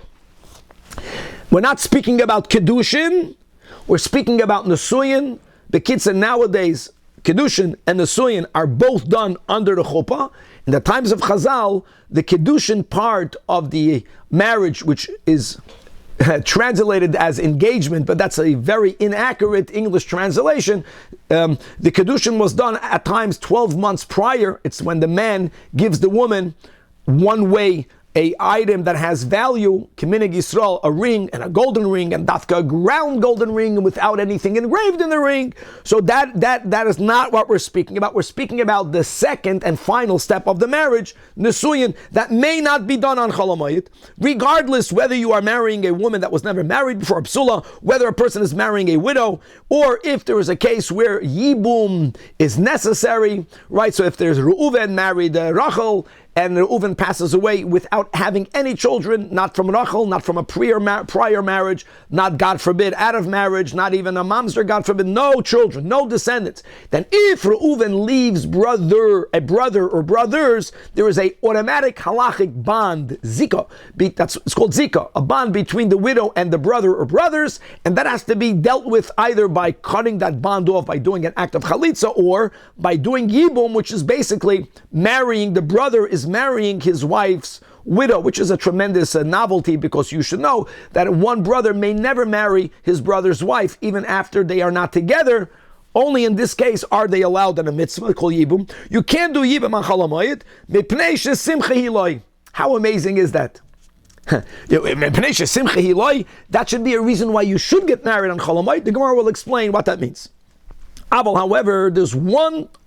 We're not speaking about kedushin. We're speaking about nesuyin. The kids nowadays, kedushin and nesuyin are both done under the chuppah. In the times of Chazal, the kedushin part of the marriage, which is translated as engagement, but that's a very inaccurate English translation. The kedushin was done at times 12 months prior. It's when the man gives the woman one way a item that has value, Kiminig Yisrael, a ring and a golden ring, and dafka a ground golden ring and without anything engraved in the ring. So that is not what we're speaking about. We're speaking about the second and final step of the marriage, Nesuyin, that may not be done on Chol HaMoed, regardless whether you are marrying a woman that was never married before, Psula, whether a person is marrying a widow, or if there is a case where Yibum is necessary, right? So if there's Reuven married Rachel, and Reuven passes away without having any children, not from Rachel, not from a prior marriage, not, God forbid, out of marriage, not even a mamzer, God forbid, no children, no descendants. Then if Reuven leaves a brother or brothers, there is a automatic halachic bond, zika, it's called zika, a bond between the widow and the brother or brothers, and that has to be dealt with either by cutting that bond off by doing an act of chalitza, or by doing yibum, which is basically marrying, the brother is marrying his wife's widow, which is a tremendous novelty, because you should know that one brother may never marry his brother's wife even after they are not together. Only in this case are they allowed in a mitzvah called yibum. You can't do yibum on Chol HaMoed mipnei shesimcha hiloi. How amazing is that? Mipnei shesimcha hiloi. That should be a reason why you should get married on Chol HaMoed. The Gemara will explain what that means. However, there's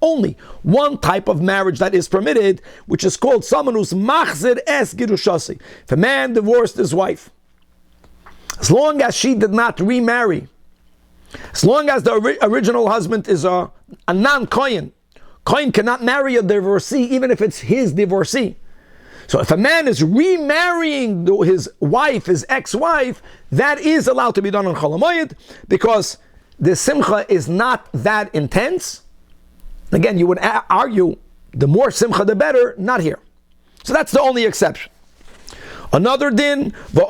only one type of marriage that is permitted, which is called someone who's machzir es girushasi. If a man divorced his wife, as long as she did not remarry, as long as the original husband is a non-kohen, kohen cannot marry a divorcee even if it's his divorcee. So if a man is remarrying his wife, his ex-wife, that is allowed to be done on Chol HaMoed, because the simcha is not that intense. Again, you would argue the more simcha the better, not here. So that's the only exception. Another din, a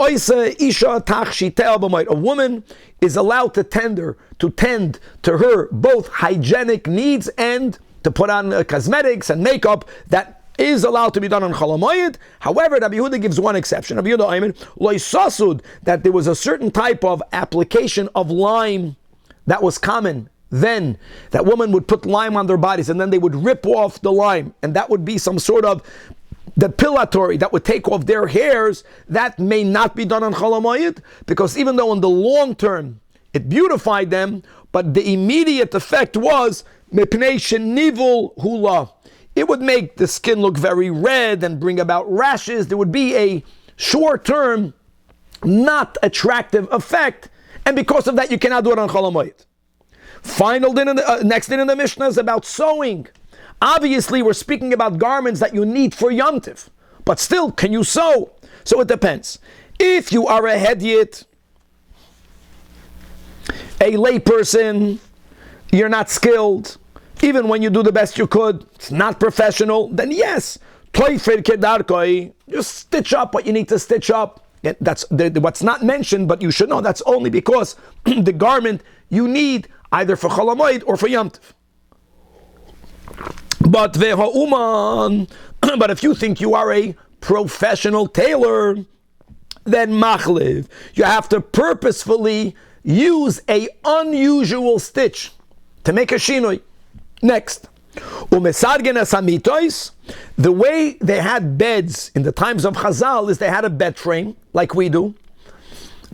woman is allowed to tend to her both hygienic needs and to put on cosmetics and makeup. That is allowed to be done on Chol HaMoed. However, Rabbi Yehuda gives one exception. Rabbi Yehuda Ayman, lo yisasud, that there was a certain type of application of lime that was common then. That woman would put lime on their bodies and then they would rip off the lime, and that would be some sort of depilatory that would take off their hairs. That may not be done on Chol HaMoed, because even though in the long term it beautified them, but the immediate effect was mipnei shenivul hula. It would make the skin look very red and bring about rashes. There would be a short-term, not attractive effect, and because of that, you cannot do it on Chol HaMoed. Final din, next din in the Mishnah is about sewing. Obviously, we're speaking about garments that you need for Yom Tov, but still, can you sew? So it depends. If you are a hedyot, a layperson, you're not skilled, even when you do the best you could, it's not professional, then yes, just stitch up what you need to stitch up. That's what's not mentioned, but you should know that's only because the garment you need either for Chol HaMoed or for Yom Tov. But if you think you are a professional tailor, then machliv, you have to purposefully use a unusual stitch to make a shinoi. Next, the way they had beds in the times of Chazal is they had a bed frame like we do,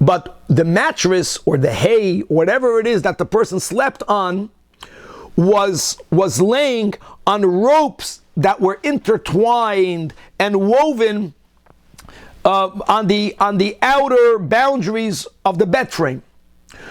but the mattress or the hay, or whatever it is that the person slept on, was laying on ropes that were intertwined and woven on the outer boundaries of the bed frame.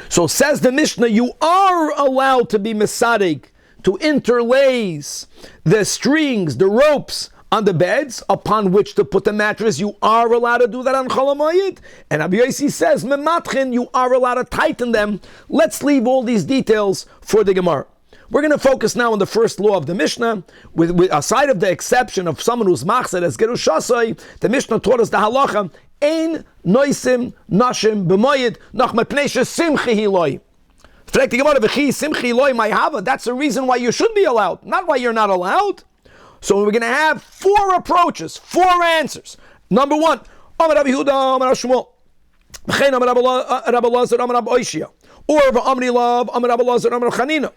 So says the Mishnah, you are allowed to be mesadig, to interlace the strings, the ropes on the beds upon which to put the mattress. You are allowed to do that on Chol HaMoed. And Rabbi Yossi says, mematchin, you are allowed to tighten them. Let's leave all these details for the Gemara. We're going to focus now on the first law of the Mishnah. With aside of the exception of someone who's machzed as Gerush Shasai, the Mishnah taught us the halacha, ein noisim nashim b'moed nach mepnei shesimchi hiloi. That's the reason why you should be allowed, not why you're not allowed. So we're going to have 4 approaches, 4 answers. Number 1, Amar Rabbi Yehuda, Amar Shmuel, V'chein Amar Rabbi Lazar, Amar Rabbi Oishia, or V'amri Lav, Amar Rabbi Lazar, Amar Chanina.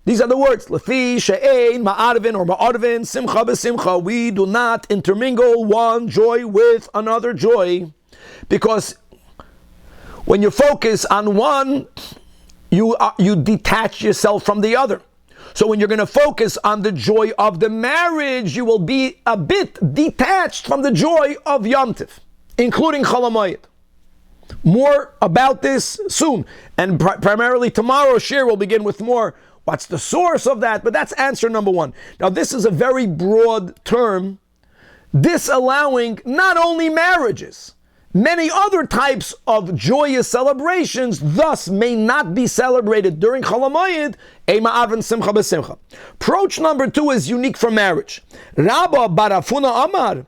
These are the words. Lefi she'ein ma'arvin or ma'arvin simcha b'simcha. We do not intermingle one joy with another joy, because when you focus on one, you detach yourself from the other. So when you're going to focus on the joy of the marriage, you will be a bit detached from the joy of Yom Tov, including Chol HaMoed. More about this soon, and primarily tomorrow's shir will begin with more. What's the source of that? But that's answer number 1. Now this is a very broad term, disallowing not only marriages, many other types of joyous celebrations thus may not be celebrated during Chol HaMoed, Eima'avin Simcha B'Simcha. Approach number 2 is unique for marriage. Rabba Barafuna Amar,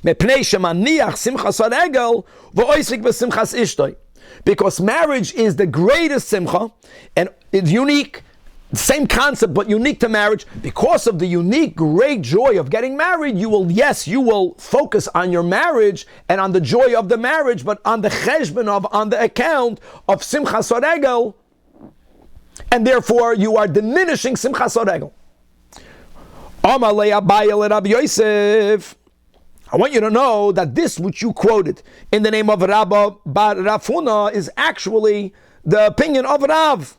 Mepnei Shemaniach Simchas HaRegel V'oisik B'Simchas Ishtoi. Because marriage is the greatest simcha, and it's unique. Same concept, but unique to marriage. Because of the unique, great joy of getting married, you will focus on your marriage and on the joy of the marriage, but on the cheshbon on the account of Simchas HaRegel, and therefore you are diminishing Simchas HaRegel. Amalei Abaye le Rabbi Yosef. I want you to know that this which you quoted in the name of Rabba Bar Rafuna is actually the opinion of Rav.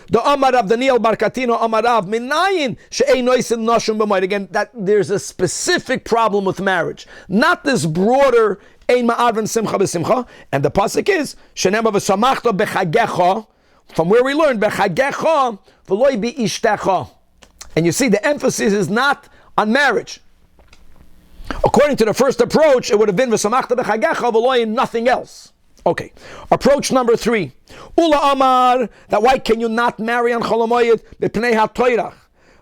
The Amar of Daniel Bar Katino Amar Rav Minayin she'ein noisim nashim b'moed. Again, that there's a specific problem with marriage, not this broader ein ma'arvin simcha b'simcha. And the pasuk is she'nema v'samachta b'chagecha, from where we learned b'chagecha v'loi bi'ishtecha. And you see, the emphasis is not on marriage. According to the first approach, it would have been v'samachta b'chagecha v'loi nothing else. Okay, approach number 3. Ula Amar, that why can you not marry on Chol HaMoed b'pnei ha'toirach?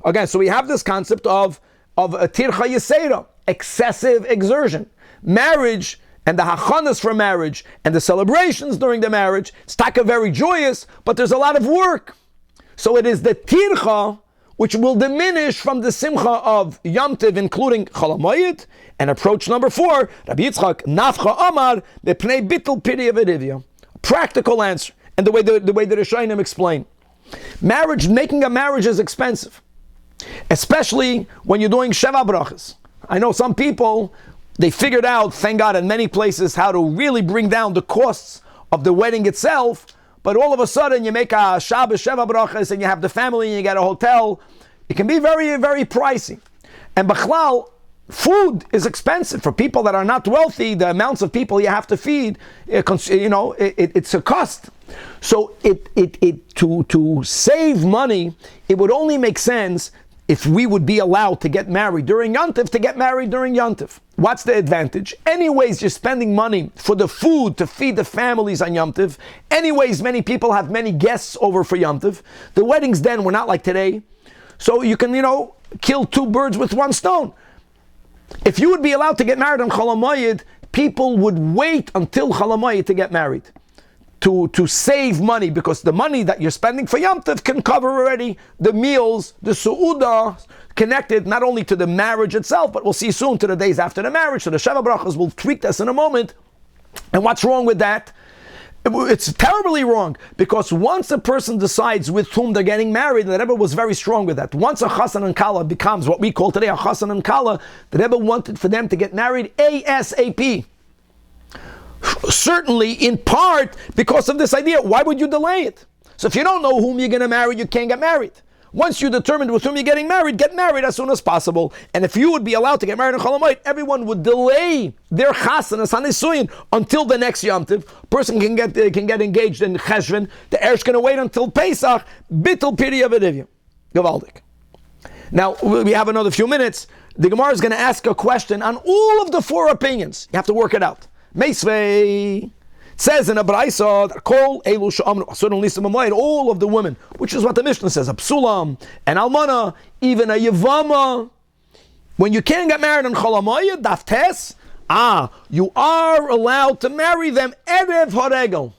Again, so we have this concept of a tircha yisera, excessive exertion. Marriage and the hachanas for marriage and the celebrations during the marriage, it's taka very joyous, but there's a lot of work. So it is the tircha which will diminish from the simcha of Yom Tov, including Chol HaMoed. And approach number 4, Rabbi Yitzchak, Nafcha Amar, B'pnei Bittul Piri Avidivya. Practical answer, and the way the Rishonim explain. Marriage, making a marriage is expensive, especially when you're doing Sheva Brachas. I know some people, they figured out, thank God, in many places, how to really bring down the costs of the wedding itself. But all of a sudden, you make a Shabbos Sheva Brachas, and you have the family, and you get a hotel. It can be very, very pricey. And B'chlal, food is expensive for people that are not wealthy. The amounts of people you have to feed, it's a cost. So to save money, it would only make sense if we would be allowed to get married during Yom Tov, to get married during Yom Tov. What's the advantage? Anyways, you're spending money for the food to feed the families on Yom Tov. Anyways, many people have many guests over for Yom Tov. The weddings then were not like today. So you can, kill 2 birds with 1 stone. If you would be allowed to get married on Chol HaMoed, people would wait until Chol HaMoed to get married, to save money, because the money that you're spending for Yom Tov can cover already the meals, the su'udah, connected not only to the marriage itself, but we'll see soon to the days after the marriage. So the Sheva Brachas will tweak this in a moment. And what's wrong with that? It's terribly wrong, because once a person decides with whom they're getting married, the Rebbe was very strong with that. Once a Chassan and Kala becomes what we call today a Chassan and Kala, the Rebbe wanted for them to get married ASAP. Certainly, in part, because of this idea. Why would you delay it? So if you don't know whom you're going to marry, you can't get married. Once you determined with whom you're getting married, get married as soon as possible. And if you would be allowed to get married on Chol Hamoed, everyone would delay their chasanas hanisuyin until the next Yom Tov. Person can get engaged in Cheshvan. The Eresh going to wait until Pesach. Bittul Piri Avidivya. Gavaldik. Now, we have another few minutes. The Gemara is going to ask a question on all of the four opinions. You have to work it out. Meisvei says in a Braisa that Kol Elu Sha'amnu Asur Lisa Mamoed, all of the women, which is what the Mishnah says, a Psulam, an Almana, even a Yevama. When you can't get married on Chol Hamoed, Daftes, you are allowed to marry them Erev Haregel.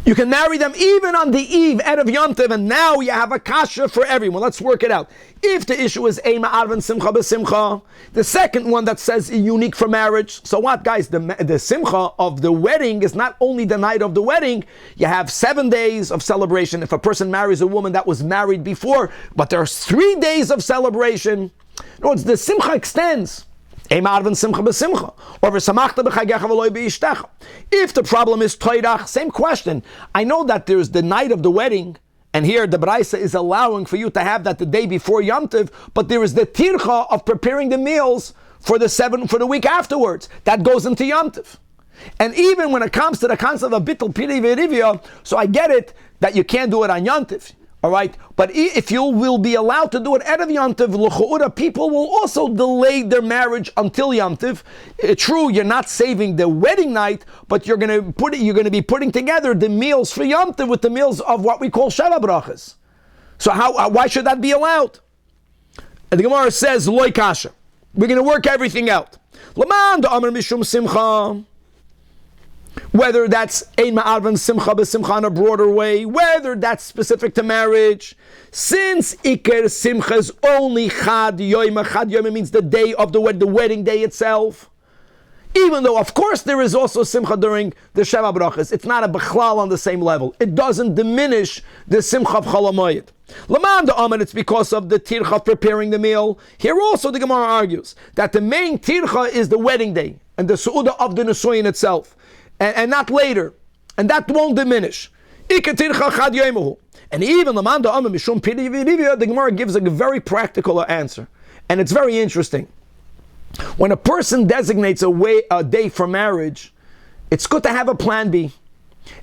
You can marry them even on the eve, Erev Yom Tov, and now you have a kasha for everyone. Let's work it out. If the issue is Eima Arvan Simcha B'Simcha, the second one that says unique for marriage, so what, guys? The Simcha of the wedding is not only the night of the wedding, you have 7 days of celebration. If a person marries a woman that was married before, but there's 3 days of celebration. In other words, the Simcha extends. If the problem is toirach, same question. I know that there's the night of the wedding, and here the Braisa is allowing for you to have that the day before Yom Tov, but there is the tircha of preparing the meals for the week afterwards. That goes into Yom Tov. And even when it comes to the concept of bittul piri v'rivya, so I get it that you can't do it on Yom Tov. All right, but if you will be allowed to do it out of Yom Tov, l'chu'ura, people will also delay their marriage until Yom Tov. True, you're not saving the wedding night, but you're going to be putting together the meals for Yom Tov with the meals of what we call Sheva Brachas. So why should that be allowed? And the Gemara says, Loi kasha. We're going to work everything out. Laman da'amar mishum simcha. Whether that's Ein Ma'arvan Simcha B'Simcha in a broader way, whether that's specific to marriage, since Iker Simcha is only Chad Yoima means the day of the wedding day itself. Even though, of course, there is also Simcha during the Sheva Brachas, it's not a Bechlal on the same level. It doesn't diminish the Simcha of Chol Hamoed. Laman da'amen, it's because of the tircha of preparing the meal. Here also the Gemara argues that the main tircha is the wedding day and the Su'udah of the Nesuyin itself. And not later, and that won't diminish. And even the Gemara gives a very practical answer, and it's very interesting. When a person designates a day for marriage, it's good to have a plan B,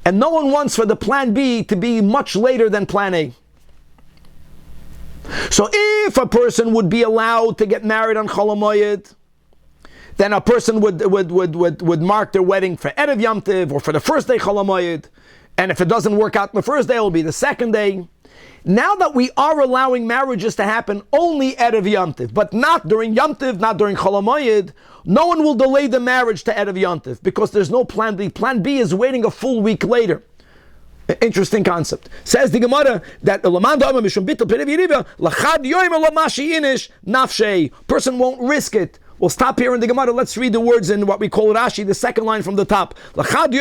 and no one wants for the plan B to be much later than plan A. So if a person would be allowed to get married on Chol Hamoed, then a person would mark their wedding for Erev Yom Tov or for the first day Chol Hamoed, and if it doesn't work out the first day, it will be the second day. Now that we are allowing marriages to happen only Erev Yom Tov, but not during Yom Tov, not during Chol Hamoed, no one will delay the marriage to Erev Yom Tov because there's no plan B. Plan B is waiting a full week later. Interesting concept. Says the Gemara that person won't risk it. We'll stop here in the Gemara. Let's read the words in what we call Rashi, the second line from the top. A person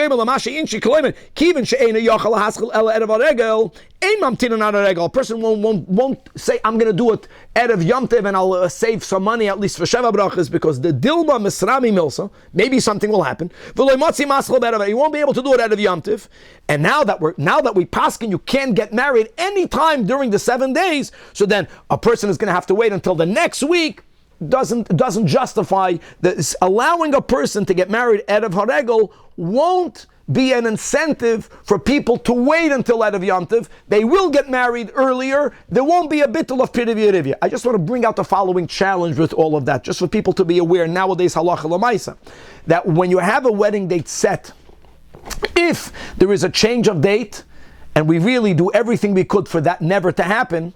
won't say, I'm going to do it Erev Yom Tov and I'll save some money at least for Sheva Brachas because the Dilma Misrami Milsa, maybe something will happen. He won't be able to do it Erev Yom Tov. And now that we paskin, you can't get married anytime during the 7 days. So then a person is going to have to wait until the next week. Doesn't justify this. Allowing a person to get married Erev Haregel won't be an incentive for people to wait until Erev Yom Tov. They will get married earlier. There won't be a bittul of Piri V'Rivya. I just want to bring out the following challenge with all of that, just for people to be aware nowadays, halacha l'maisa, that when you have a wedding date set, if there is a change of date, and we really do everything we could for that never to happen,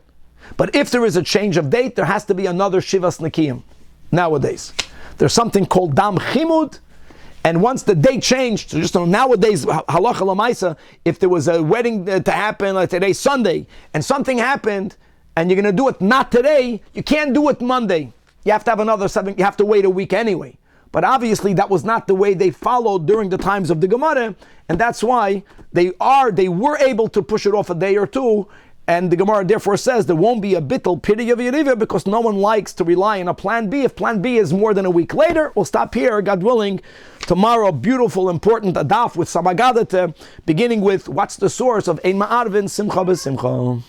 but if there is a change of date, there has to be another Shivas Nekiyim. Nowadays, there's something called Dam Chimud, and once the date changed, so just nowadays, halacha l'maisa, if there was a wedding to happen, like today's Sunday, and something happened, and you're going to do it not today, you can't do it Monday. You have to have another 7, you have to wait a week anyway. But obviously that was not the way they followed during the times of the Gemara, and that's why they were able to push it off a day or two. And the Gemara therefore says there won't be a bittul piri of Yerivah because no one likes to rely on a plan B. If plan B is more than a week later, we'll stop here, God willing. Tomorrow, beautiful, important adaf with Samagadata, beginning with what's the source of Ein Ma'arvin Simcha B'Simcha.